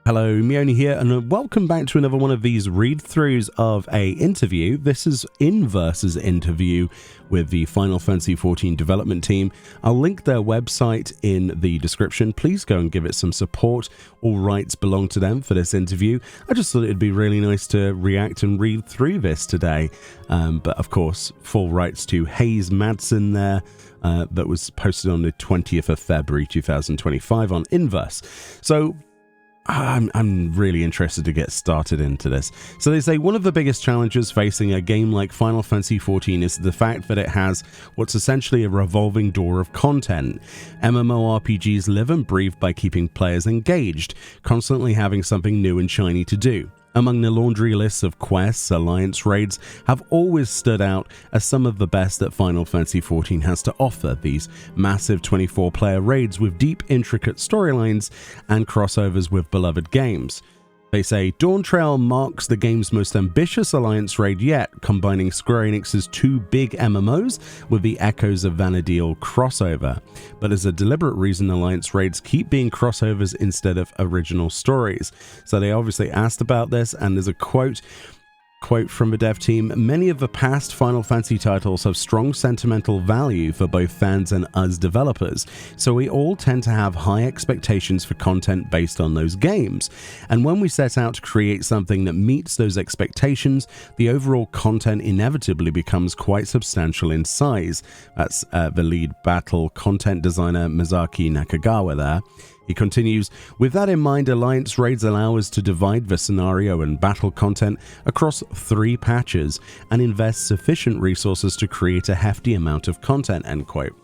Hello, Meoni here, and welcome back to another one of these read-throughs of a interview. This is Inverse's interview with the Final Fantasy XIV development team. I'll link their website in the description. Please go and give it some support. All rights belong to them for this interview. I just thought it'd be really nice to react and read through this today. But of course, full rights to Hayes Madsen there. That was posted on the 20th of February 2025 on Inverse. So I'm really interested to get started into this. So they say one of the biggest challenges facing a game like Final Fantasy XIV is the fact that it has what's essentially a revolving door of content. MMORPGs live and breathe by keeping players engaged, constantly having something new and shiny to do. Among the laundry lists of quests, alliance raids have always stood out as some of the best that Final Fantasy XIV has to offer, these massive 24-player raids with deep, intricate storylines and crossovers with beloved games. They say Dawntrail marks the game's most ambitious alliance raid yet, combining Square Enix's two big MMOs with the Echoes of Vana'diel crossover. But as a deliberate reason, alliance raids keep being crossovers instead of original stories. So they obviously asked about this, and there's a quote from the dev team: many of the past Final Fantasy titles have strong sentimental value for both fans and us developers, so we all tend to have high expectations for content based on those games. And when we set out to create something that meets those expectations, the overall content inevitably becomes quite substantial in size. That's the lead battle content designer Masaki Nakagawa there. He continues, with that in mind, Alliance raids allow us to divide the scenario and battle content across 3 patches and invest sufficient resources to create a hefty amount of content, end quote.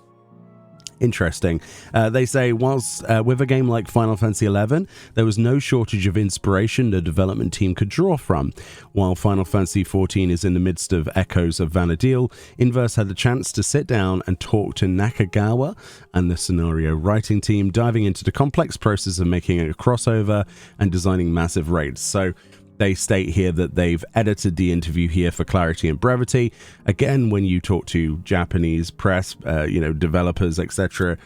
Interesting. They say, whilst with a game like Final Fantasy XI, there was no shortage of inspiration the development team could draw from. While Final Fantasy XIV is in the midst of Echoes of Vana'diel, Inverse had the chance to sit down and talk to Nakagawa and the scenario writing team, diving into the complex process of making a crossover and designing massive raids. So they state here that they've edited the interview here for clarity and brevity. Again, when you talk to Japanese press, developers, etc.,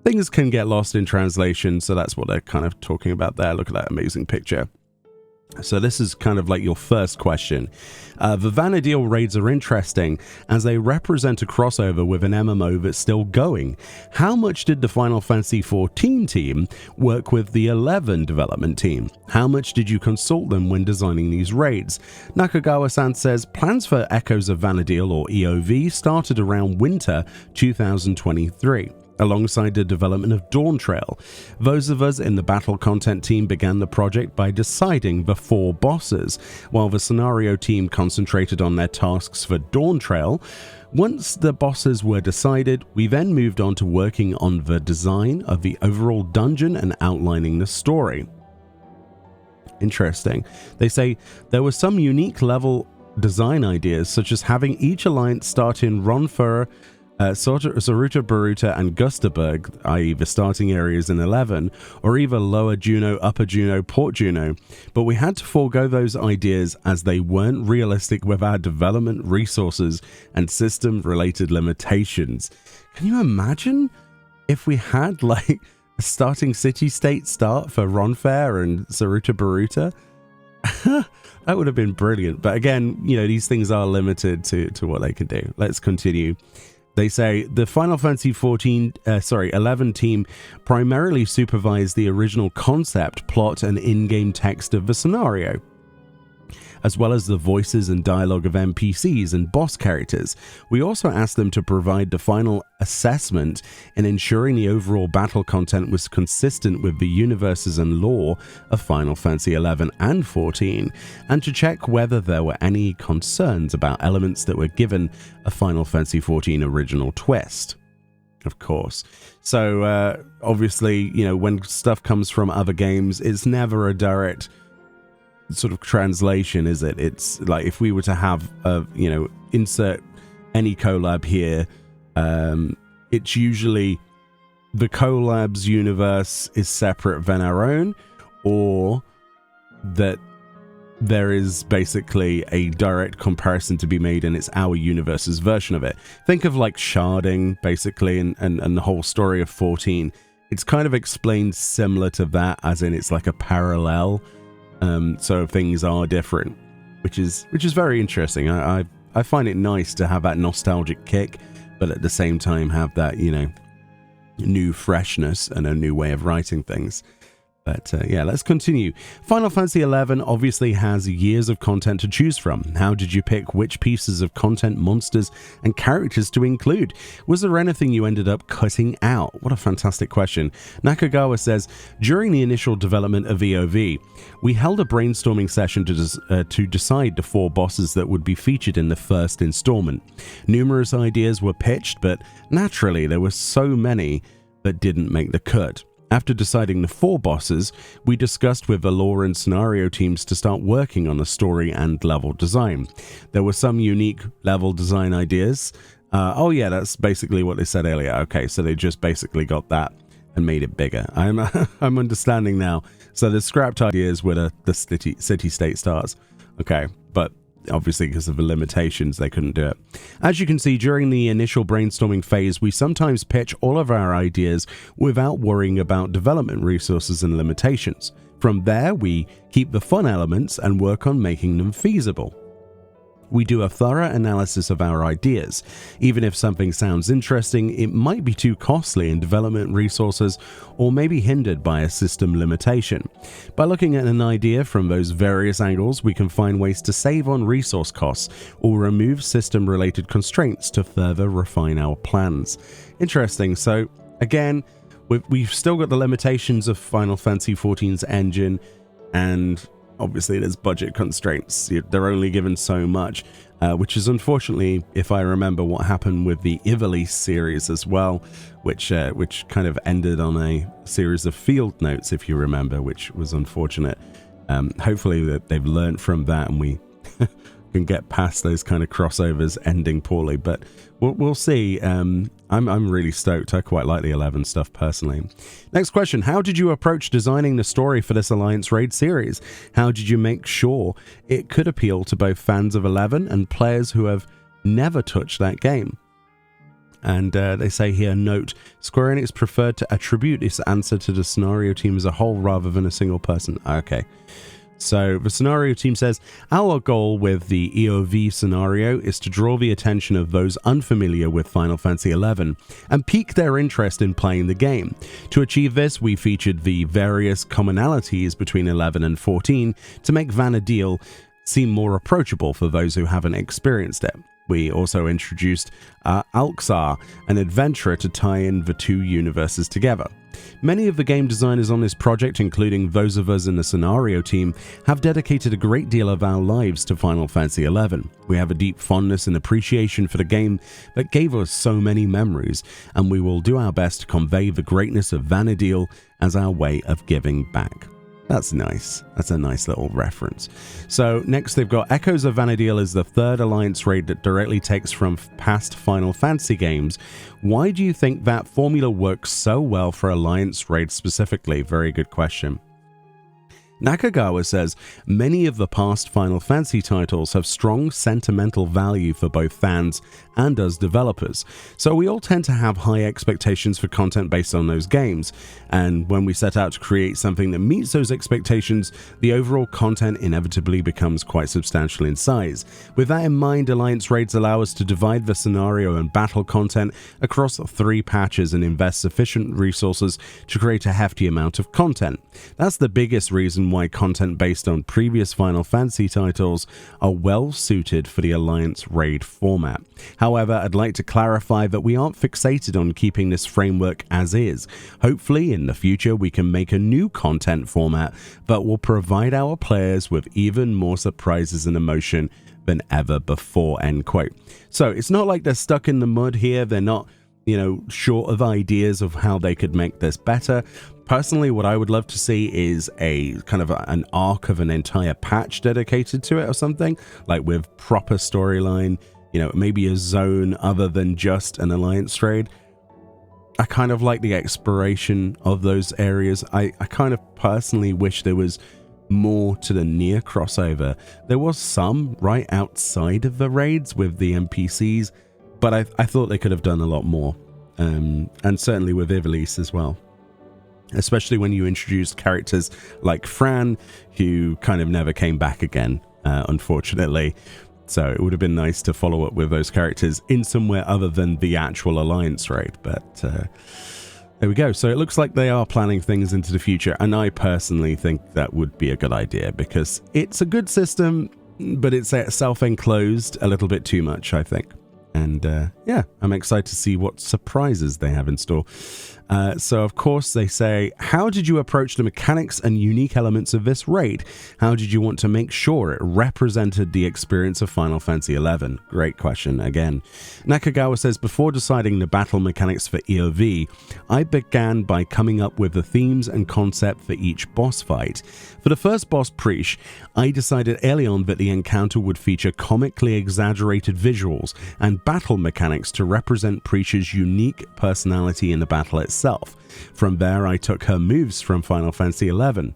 things can get lost in translation. So that's what they're kind of talking about there. Look at that amazing picture. So this is kind of like your first question. The Vana'diel raids are interesting as they represent a crossover with an MMO that's still going. How much did the Final Fantasy XIV team work with the 11 development team? How much did you consult them when designing these raids? Nakagawa-san says plans for Echoes of Vana'diel, or EOV, started around winter 2023. Alongside the development of Dawntrail. Those of us in the battle content team began the project by deciding the 4 bosses, while the scenario team concentrated on their tasks for Dawntrail. Once the bosses were decided, we then moved on to working on the design of the overall dungeon and outlining the story. Interesting. They say there were some unique level design ideas, such as having each alliance start in Ronfur, Saruta Baruta and Gustaberg, i.e. the starting areas in 11, or either Lower Juno, Upper Juno, Port Juno, but we had to forego those ideas as they weren't realistic with our development resources and system-related limitations. Can you imagine if we had like a starting city-state start for Ronfair and Saruta Baruta? That would have been brilliant, but again, these things are limited to what they can do. Let's continue. They say the Final Fantasy 11 team primarily supervised the original concept, plot, and in-game text of the scenario, as well as the voices and dialogue of NPCs and boss characters. We also asked them to provide the final assessment in ensuring the overall battle content was consistent with the universes and lore of Final Fantasy 11 and 14, and to check whether there were any concerns about elements that were given a Final Fantasy 14 original twist. Of course. So obviously, when stuff comes from other games, it's never a direct sort of translation, is it? It's like if we were to have insert any collab here, it's usually the collab's universe is separate than our own, or that there is basically a direct comparison to be made and it's our universe's version of it. Think of like sharding, basically, and the whole story of 14 it's kind of explained similar to that, as in it's like a parallel. So things are different, which is very interesting. I find it nice to have that nostalgic kick, but at the same time have that, you know, new freshness and a new way of writing things. But yeah, let's continue. Final Fantasy XI obviously has years of content to choose from. How did you pick which pieces of content, monsters, and characters to include? Was there anything you ended up cutting out? What a fantastic question. Nakagawa says, during the initial development of EOV, we held a brainstorming session to decide the 4 bosses that would be featured in the first installment. Numerous ideas were pitched, but naturally there were so many that didn't make the cut. After deciding the 4 bosses, we discussed with the lore and scenario teams to start working on the story and level design. There were some unique level design ideas. Oh yeah, that's basically what they said earlier. Okay, so they just basically got that and made it bigger. I'm understanding now. So the scrapped ideas were the city-state stars. Okay, but obviously because of the limitations they couldn't do it. As you can see, during the initial brainstorming phase, we sometimes pitch all of our ideas without worrying about development resources and limitations. From there, we keep the fun elements and work on making them feasible. We do a thorough analysis of our ideas. Even if something sounds interesting, it might be too costly in development resources or maybe hindered by a system limitation. By looking at an idea from those various angles, we can find ways to save on resource costs or remove system-related constraints to further refine our plans. Interesting. So again, we've still got the limitations of Final Fantasy XIV's engine, and obviously there's budget constraints. They're only given so much, which is unfortunately, if I remember what happened with the Ivalice series as well, which kind of ended on a series of field notes, if you remember, which was unfortunate. Hopefully that they've learned from that and we can get past those kind of crossovers ending poorly, but we'll see. I'm really stoked. I quite like the 11 stuff personally. Next question. How did you approach designing the story for this Alliance Raid series? How did you make sure it could appeal to both fans of 11 and players who have never touched that game? And they say here, note, Square Enix preferred to attribute this answer to the scenario team as a whole rather than a single person. Okay. So the scenario team says, our goal with the EOV scenario is to draw the attention of those unfamiliar with Final Fantasy XI and pique their interest in playing the game. To achieve this, we featured the various commonalities between 11 and 14 to make Vana'diel seem more approachable for those who haven't experienced it. We also introduced Alxar, an adventurer to tie in the 2 universes together. Many of the game designers on this project, including those of us in the scenario team, have dedicated a great deal of our lives to Final Fantasy XI. We have a deep fondness and appreciation for the game that gave us so many memories, and we will do our best to convey the greatness of Vana'diel as our way of giving back. That's nice. That's a nice little reference. So next they've got Echoes of Vana'diel is the 3rd Alliance raid that directly takes from past Final Fantasy games. Why do you think that formula works so well for Alliance raid specifically? Very good question. Nakagawa says, many of the past Final Fantasy titles have strong sentimental value for both fans and us developers, so we all tend to have high expectations for content based on those games, and when we set out to create something that meets those expectations, the overall content inevitably becomes quite substantial in size. With that in mind, Alliance raids allow us to divide the scenario and battle content across 3 patches and invest sufficient resources to create a hefty amount of content. That's the biggest reason why content based on previous Final Fantasy titles are well suited for the Alliance raid format. However, I'd like to clarify that we aren't fixated on keeping this framework as is. Hopefully, in the future, we can make a new content format that will provide our players with even more surprises and emotion than ever before, end quote. So it's not like they're stuck in the mud here. They're not, short of ideas of how they could make this better. Personally, what I would love to see is a kind of an arc of an entire patch dedicated to it or something, like with proper storyline, maybe a zone other than just an Alliance raid. I kind of like the exploration of those areas. I kind of personally wish there was more to the near crossover. There was some right outside of the raids with the NPCs, but I thought they could have done a lot more. And certainly with Ivalice as well. especially when you introduced characters like Fran, who kind of never came back again, unfortunately. So it would have been nice to follow up with those characters in somewhere other than the actual Alliance raid. But there we go. So it looks like they are planning things into the future. And I personally think that would be a good idea because it's a good system, but it's self-enclosed a little bit too much, I think. And yeah, I'm excited to see what surprises they have in store. So, of course, they say, how did you approach the mechanics and unique elements of this raid? How did you want to make sure it represented the experience of Final Fantasy XI? Great question again. Nakagawa says, before deciding the battle mechanics for EOV, I began by coming up with the themes and concept for each boss fight. For the first boss, Preach, I decided early on that the encounter would feature comically exaggerated visuals and battle mechanics to represent Preach's unique personality in the battle itself. From there, I took her moves from Final Fantasy XI,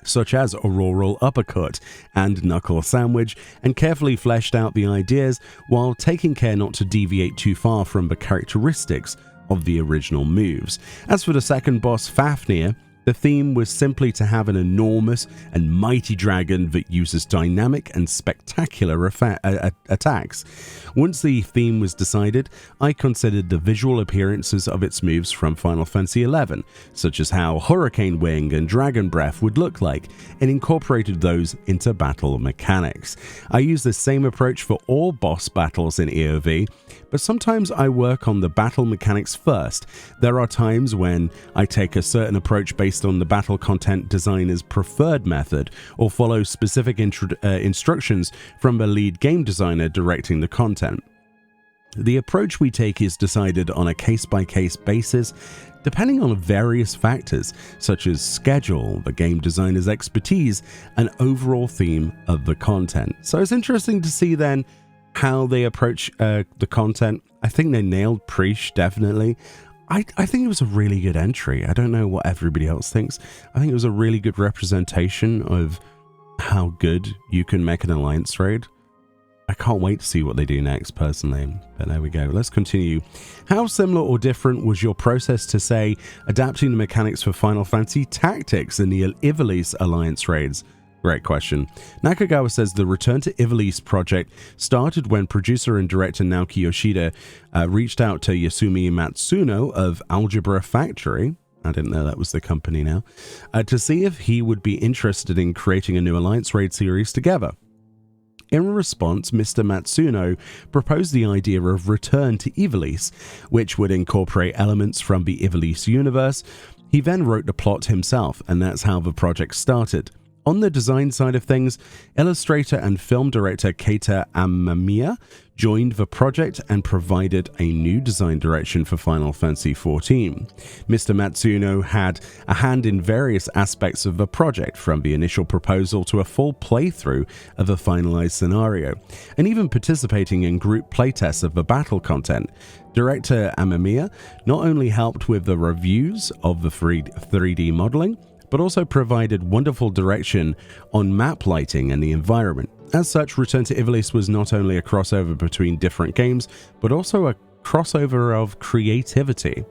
such as Auroral Uppercut and Knuckle Sandwich, and carefully fleshed out the ideas while taking care not to deviate too far from the characteristics of the original moves. As for the second boss, Fafnir, the theme was simply to have an enormous and mighty dragon that uses dynamic and spectacular attacks. Once the theme was decided, I considered the visual appearances of its moves from Final Fantasy XI, such as how Hurricane Wing and Dragon Breath would look like, and incorporated those into battle mechanics. I use the same approach for all boss battles in EOV, but sometimes I work on the battle mechanics first. There are times when I take a certain approach based on the battle content designer's preferred method, or follow specific instructions from the lead game designer directing the content. The approach we take is decided on a case-by-case basis, depending on various factors, such as schedule, the game designer's expertise, and overall theme of the content. So it's interesting to see then how they approach the content. I think they nailed Preach, definitely. I think it was a really good entry. I don't know what everybody else thinks. I think it was a really good representation of how good you can make an Alliance raid. I can't wait to see what they do next, personally. But there we go. Let's continue. How similar or different was your process to, say, adapting the mechanics for Final Fantasy Tactics in the Ivalice Alliance raids? Great question. Nakagawa says the Return to Ivalice project started when producer and director Naoki Yoshida reached out to Yasumi Matsuno of Algebra Factory, I didn't know that was the company now, to see if he would be interested in creating a new Alliance raid series together. In response, Mr. Matsuno proposed the idea of Return to Ivalice, which would incorporate elements from the Ivalice universe. He then wrote the plot himself, and that's how the project started. On the design side of things, illustrator and film director Keita Amamiya joined the project and provided a new design direction for Final Fantasy XIV. Mr. Matsuno had a hand in various aspects of the project, from the initial proposal to a full playthrough of a finalized scenario, and even participating in group playtests of the battle content. Director Amamiya not only helped with the reviews of the 3D modeling, but also provided wonderful direction on map lighting and the environment. As such, Return to Ivalice was not only a crossover between different games, but also a crossover of creativity.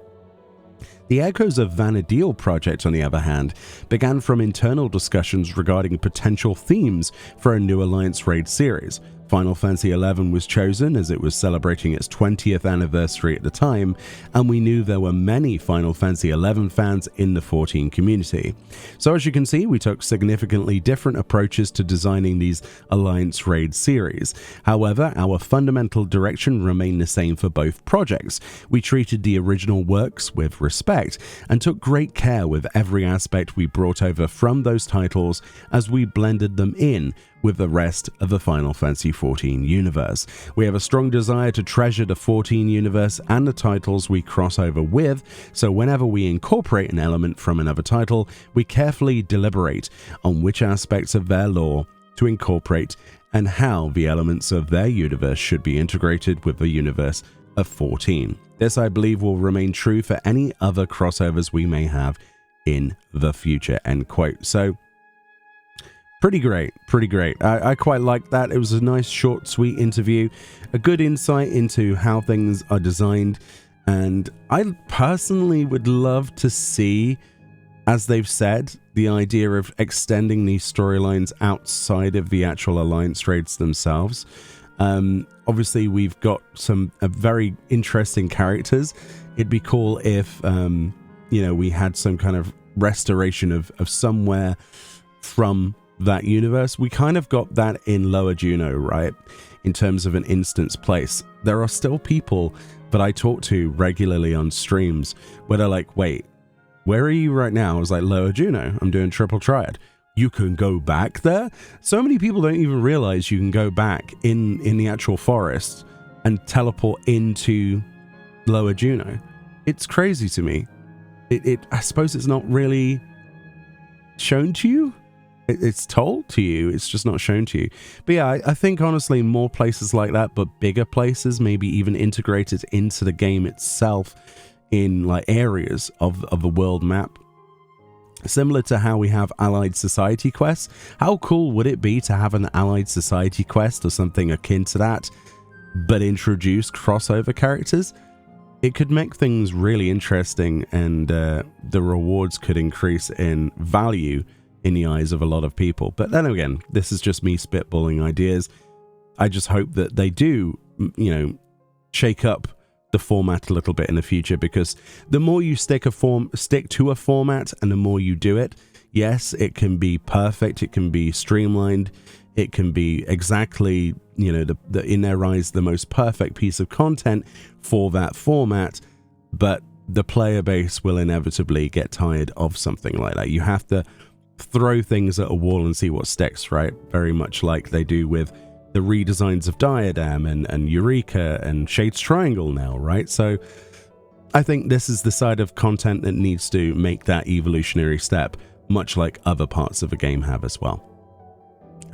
The Echoes of Vana'diel project, on the other hand, began from internal discussions regarding potential themes for a new Alliance raid series. Final Fantasy XI was chosen as it was celebrating its 20th anniversary at the time, and we knew there were many Final Fantasy XI fans in the 14 community. So as you can see, we took significantly different approaches to designing these Alliance raid series. However, our fundamental direction remained the same for both projects. We treated the original works with respect and took great care with every aspect we brought over from those titles as we blended them in with the rest of the Final Fantasy XIV universe. We have a strong desire to treasure the 14 universe and the titles we cross over with, so whenever we incorporate an element from another title, we carefully deliberate on which aspects of their lore to incorporate and how the elements of their universe should be integrated with the universe of 14. This, I believe, will remain true for any other crossovers we may have in the future, end quote. So, pretty great. I quite liked that. It was a nice, short, sweet interview, a good insight into how things are designed, and I personally would love to see as they've said, the idea of extending these storylines outside of the actual Alliance raids themselves. Obviously, we've got some very interesting characters. It'd be cool if, we had some kind of restoration of somewhere from that universe. We kind of got that in Lower Juno, right? In terms of an instance place. There are still people that I talk to regularly on streams where they're like, wait, where are you right now? I was like, Lower Juno. I'm doing Triple Triad. You can go back there? So many people don't even realize you can go back in the actual forest and teleport into Lower Juno. It's crazy to me. I suppose it's not really shown to you. It's told to you. It's just not shown to you. But yeah, I think honestly more places like that, but bigger places, maybe even integrated into the game itself in like areas of the world map. Similar to how we have Allied Society quests. How cool would it be to have an Allied Society quest or something akin to that, but introduce crossover characters? It could make things really interesting, and the rewards could increase in value in the eyes of a lot of people. But then again, this is just me spitballing ideas. I just hope that they do, shake up the format a little bit in the future, because the more you stick to a format and the more you do it, yes, it can be perfect, it can be streamlined, it can be exactly, in their eyes, the most perfect piece of content for that format, but the player base will inevitably get tired of something like that. You have to throw things at a wall and see what sticks, right? Very much like they do with the redesigns of Diadem and Eureka and Shades Triangle now, right? So I think this is the side of content that needs to make that evolutionary step, much like other parts of the game have as well.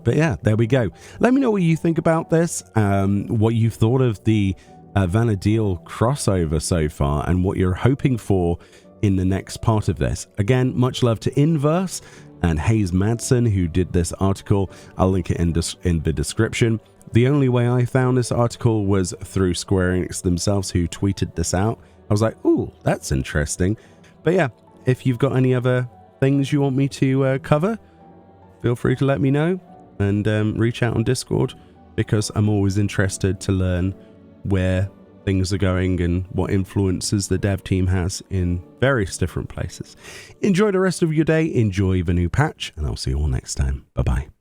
But yeah, there we go. Let me know what you think about this, what you thought of the Vana'diel crossover so far, and what you're hoping for in the next part of this. Again, much love to Inverse and Hayes Madsen, who did this article. I'll link it in the description. The only way I found this article was through Square Enix themselves, who tweeted this out. I was like, ooh, that's interesting. But yeah, if you've got any other things you want me to cover, feel free to let me know, and reach out on Discord, because I'm always interested to learn where things are going and what influences the dev team has in various different places. Enjoy the rest of your day, enjoy the new patch, and I'll see you all next time. Bye bye.